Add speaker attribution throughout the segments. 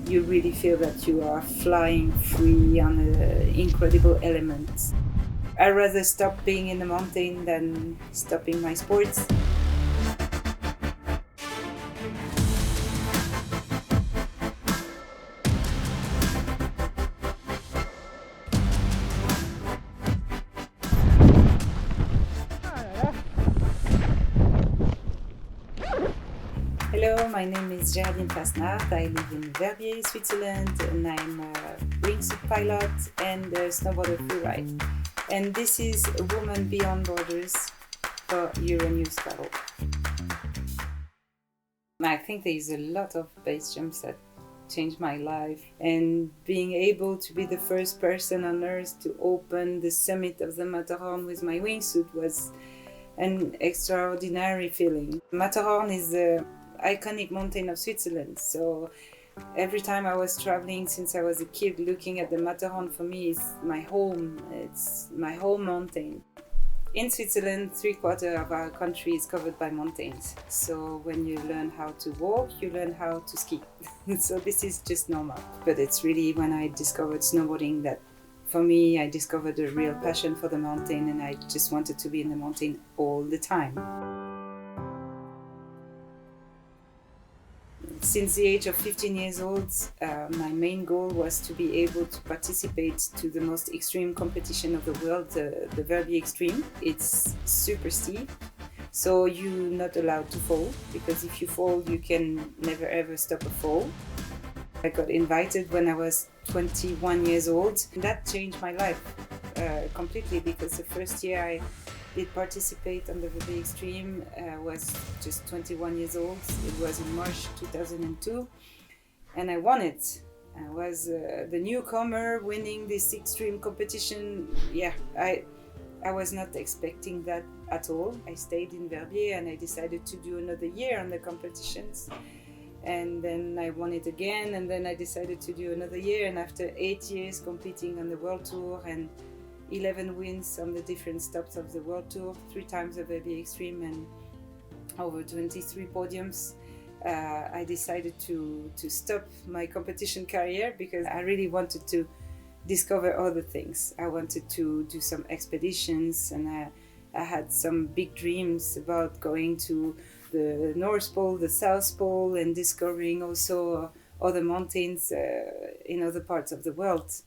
Speaker 1: you really feel that you are flying free on incredible elements. I'd rather stop being in the mountain than stopping my sports. Hello, my name is Géraldine Fasnacht. I live in Verbier, Switzerland, and I'm a wingsuit pilot and a snowboarder freeride. And this is A Woman Beyond Borders for Euronews travel. I think there is a lot of base jumps that changed my life, and being able to be the first person on earth to open the summit of the Matterhorn with my wingsuit was an extraordinary feeling. Matterhorn is the iconic mountain of Switzerland, so every time I was traveling since I was a kid, looking at the Matterhorn for me is my home. It's my home mountain. In Switzerland, 3/4 of our country is covered by mountains. So when you learn how to walk, you learn how to ski. So this is just normal. But it's really when I discovered snowboarding that for me, I discovered a real passion for the mountain, and I just wanted to be in the mountain all the time. Since the age of 15 years old, my main goal was to be able to participate to the most extreme competition of the world, the Verbier Extreme. It's super steep, so you're not allowed to fall, because if you fall, you can never ever stop a fall. I got invited when I was 21 years old. That changed my life completely, because the first year I did participate on the Verbier Extreme was just 21 years old. It was in March 2002, and I won it. I was the newcomer winning this extreme competition. Yeah, I was not expecting that at all. I stayed in Verbier and I decided to do another year on the competitions. And then I won it again, and then I decided to do another year. And after 8 years competing on the World Tour and 11 wins on the different stops of the World Tour, 3 times the Verbier Extreme, and over 23 podiums, I decided to stop my competition career, because I really wanted to discover other things. I wanted to do some expeditions, and I had some big dreams about going to the North Pole, the South Pole, and discovering also other mountains in other parts of the world.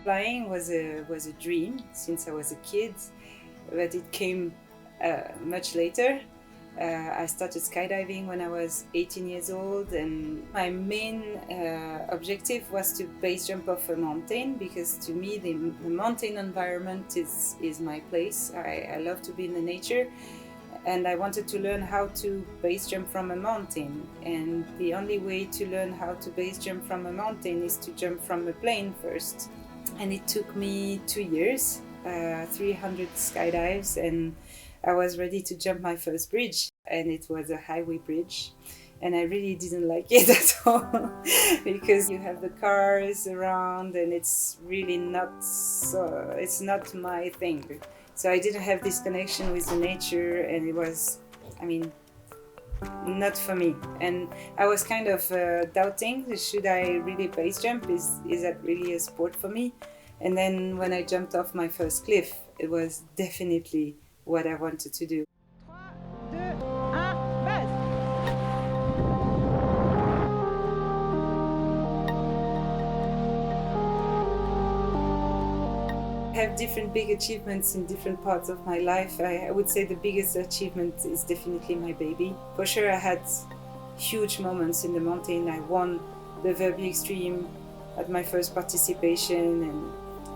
Speaker 1: Flying was a dream since I was a kid, but it came much later. I started skydiving when I was 18 years old, and my main objective was to base jump off a mountain, because to me the mountain environment is my place. I love to be in the nature, and I wanted to learn how to base jump from a mountain. And the only way to learn how to base jump from a mountain is to jump from a plane first. And it took me 2 years, 300 skydives, and I was ready to jump my first bridge, and it was a highway bridge, and I really didn't like it at all because you have the cars around, and it's really not so, it's not my thing. So I didn't have this connection with the nature, and it was, not for me. And I was kind of doubting, should I really base jump? Is that really a sport for me? And then when I jumped off my first cliff, it was definitely what I wanted to do. I have different big achievements in different parts of my life. I would say the biggest achievement is definitely my baby. For sure, I had huge moments in the mountain. I won the Verbier Extreme at my first participation, and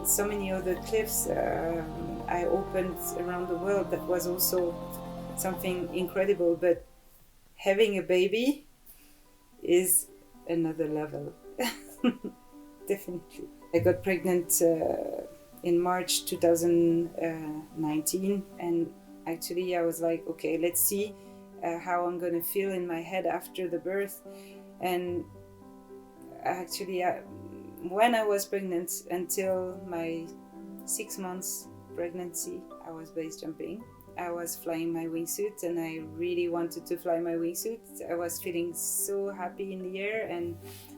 Speaker 1: so many other cliffs I opened around the world. That was also something incredible. But having a baby is another level. Definitely. I got pregnant in March 2019, and actually I was like, okay, let's see how I'm gonna feel in my head after the birth. And actually When I was pregnant, until my 6 months pregnancy, I was base jumping. I was flying my wingsuit, and I really wanted to fly my wingsuit. I was feeling so happy in the air, and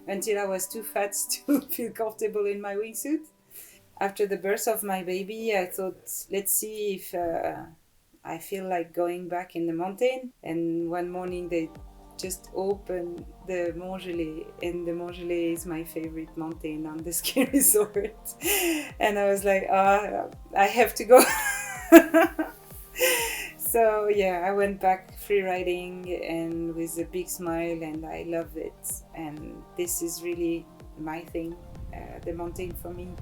Speaker 1: until I was too fat to feel comfortable in my wingsuit. After the birth of my baby, I thought, let's see if I feel like going back in the mountain. And one morning they just opened the Mont Gelé, and the Mont Gelé is my favorite mountain on the ski resort. And I was like, I have to go. So yeah, I went back free riding and with a big smile, and I love it. And this is really my thing, the mountain for me.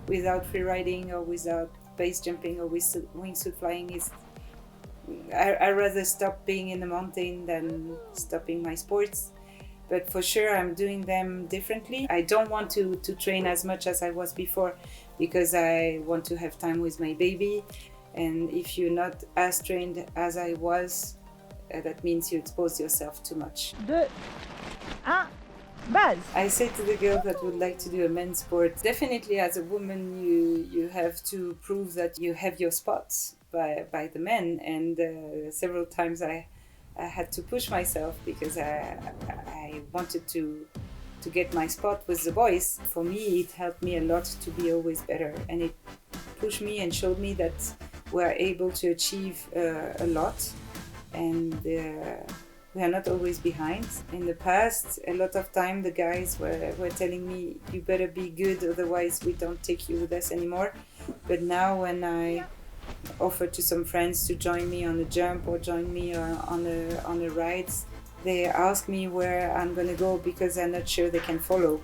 Speaker 1: Without free riding or without base jumping or with wingsuit flying, is I rather stop being in the mountain than stopping my sports. But for sure, I'm doing them differently. I don't want to train as much as I was before, because I want to have time with my baby. And if you're not as trained as I was, that means you expose yourself too much.
Speaker 2: 2, 1, base.
Speaker 1: I say to the girl that would like to do a men's sport, definitely as a woman, you have to prove that you have your spots by the men. And several times I had to push myself, because I wanted to get my spot with the boys. For me, it helped me a lot to be always better, and it pushed me and showed me that we're able to achieve a lot, and we are not always behind. In the past, a lot of time the guys were telling me, you better be good, otherwise we don't take you with us anymore. But now when I offer to some friends to join me on a jump or join me on a ride, they ask me where I'm gonna go, because I'm not sure they can follow.